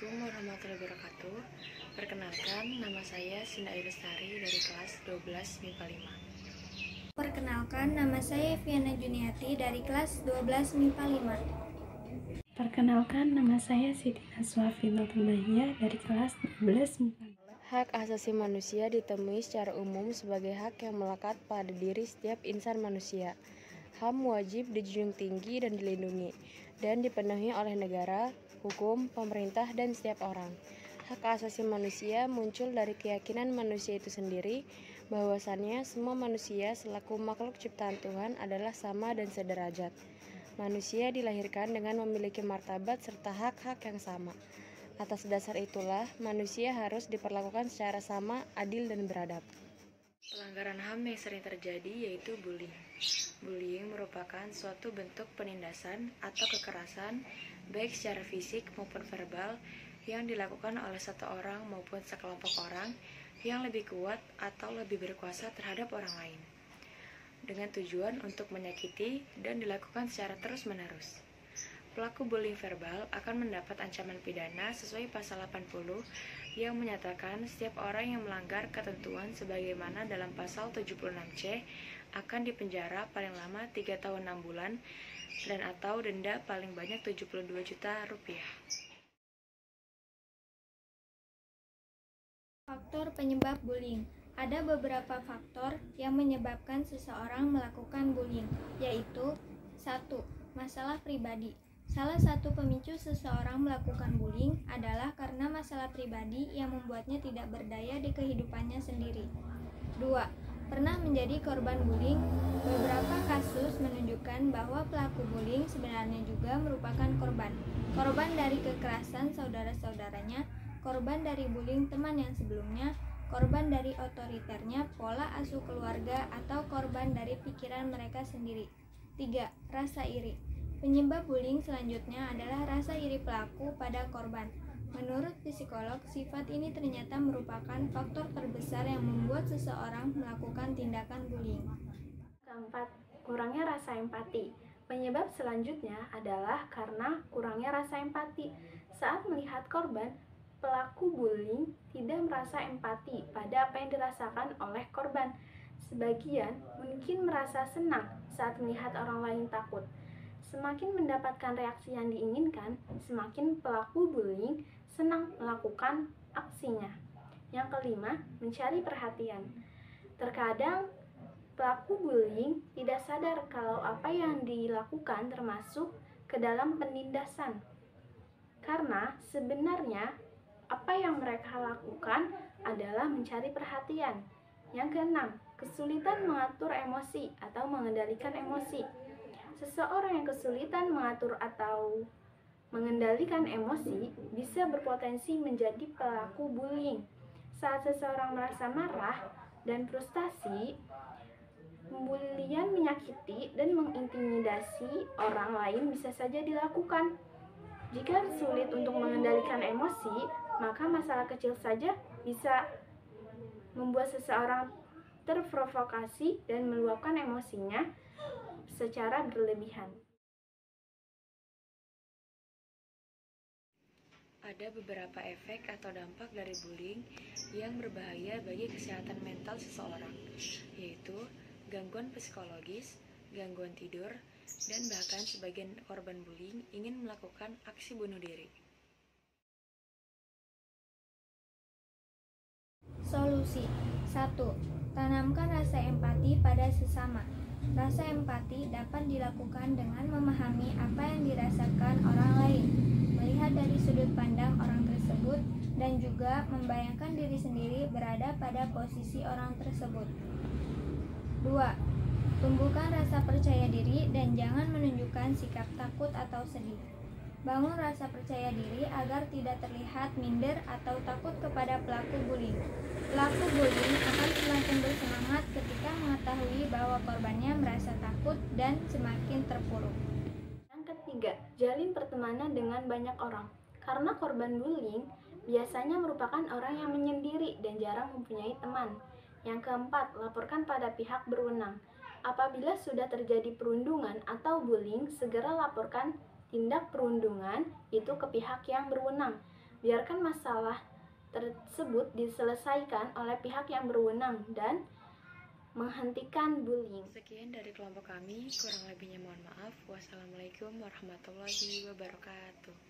Assalamualaikum warahmatullahi wabarakatuh. Perkenalkan, nama saya Sinda Lestari dari kelas 12 MIPA 5. Perkenalkan, nama saya Eviana Juniati dari kelas 12 MIPA 5. Perkenalkan, nama saya Siti Naswa Finotulmahia dari kelas 12 MIPA 5. Hak asasi manusia ditemui secara umum sebagai hak yang melekat pada diri setiap insan manusia. HAM wajib dijunjung tinggi dan dilindungi, dan dipenuhi oleh negara, hukum, pemerintah, dan setiap orang. Hak asasi manusia muncul dari keyakinan manusia itu sendiri, bahwasannya semua manusia selaku makhluk ciptaan Tuhan adalah sama dan sederajat. Manusia dilahirkan dengan memiliki martabat serta hak-hak yang sama. Atas dasar itulah, manusia harus diperlakukan secara sama, adil, dan beradab. Pelanggaran HAM yang sering terjadi yaitu bullying. Bullying merupakan suatu bentuk penindasan atau kekerasan, baik secara fisik maupun verbal, yang dilakukan oleh satu orang maupun sekelompok orang yang lebih kuat atau lebih berkuasa terhadap orang lain, dengan tujuan untuk menyakiti dan dilakukan secara terus-menerus. Pelaku bullying verbal akan mendapat ancaman pidana sesuai pasal 80 yang menyatakan setiap orang yang melanggar ketentuan sebagaimana dalam pasal 76C akan dipenjara paling lama 3 tahun 6 bulan dan atau denda paling banyak 72 juta rupiah. Faktor penyebab bullying. Ada beberapa faktor yang menyebabkan seseorang melakukan bullying, yaitu 1. Masalah pribadi. Salah satu pemicu seseorang melakukan bullying adalah karena masalah pribadi yang membuatnya tidak berdaya di kehidupannya sendiri. 2. Pernah menjadi korban bullying. Beberapa kasus menunjukkan bahwa pelaku bullying sebenarnya juga merupakan korban. Korban dari kekerasan saudara-saudaranya, korban dari bullying teman yang sebelumnya, korban dari otoriternya pola asuh keluarga, atau korban dari pikiran mereka sendiri. 3. Rasa iri. Penyebab bullying selanjutnya adalah rasa iri pelaku pada korban. Menurut psikolog, sifat ini ternyata merupakan faktor terbesar yang membuat seseorang melakukan tindakan bullying. Keempat, kurangnya rasa empati. Penyebab selanjutnya adalah karena kurangnya rasa empati. Saat melihat korban, pelaku bullying tidak merasa empati pada apa yang dirasakan oleh korban. Sebagian mungkin merasa senang saat melihat orang lain takut. Semakin mendapatkan reaksi yang diinginkan, semakin pelaku bullying senang melakukan aksinya. Yang kelima, mencari perhatian. Terkadang pelaku bullying tidak sadar kalau apa yang dilakukan termasuk ke dalam penindasan. Karena sebenarnya apa yang mereka lakukan adalah mencari perhatian. Yang keenam, kesulitan mengatur emosi atau mengendalikan emosi. Seseorang yang kesulitan mengatur atau mengendalikan emosi bisa berpotensi menjadi pelaku bullying. Saat seseorang merasa marah dan frustasi, pembulian menyakiti dan mengintimidasi orang lain bisa saja dilakukan. Jika sulit untuk mengendalikan emosi, maka masalah kecil saja bisa membuat seseorang terprovokasi dan meluapkan emosinya secara berlebihan. Ada beberapa efek atau dampak dari bullying yang berbahaya bagi kesehatan mental seseorang, yaitu gangguan psikologis, gangguan tidur, dan bahkan sebagian korban bullying ingin melakukan aksi bunuh diri. Solusi. 1. Tanamkan rasa empati pada sesama. Rasa empati dapat dilakukan dengan memahami apa yang dirasakan orang lain, melihat dari sudut pandang orang tersebut, dan juga membayangkan diri sendiri berada pada posisi orang tersebut. 2. Tumbuhkan rasa percaya diri dan jangan menunjukkan sikap takut atau sedih. Bangun rasa percaya diri agar tidak terlihat minder atau takut kepada pelaku bullying. Pelaku bullying akan semakin bersemangat ketika mengetahui bahwa korbannya merasa takut dan semakin terpuruk. Yang ketiga, jalin pertemanan dengan banyak orang. Karena korban bullying biasanya merupakan orang yang menyendiri dan jarang mempunyai teman. Yang keempat, laporkan pada pihak berwenang. Apabila sudah terjadi perundungan atau bullying, segera laporkan tindak perundungan itu ke pihak yang berwenang. Biarkan masalah tersebut diselesaikan oleh pihak yang berwenang dan menghentikan bullying. Sekian dari kelompok kami, kurang lebihnya mohon maaf. Wassalamualaikum warahmatullahi wabarakatuh.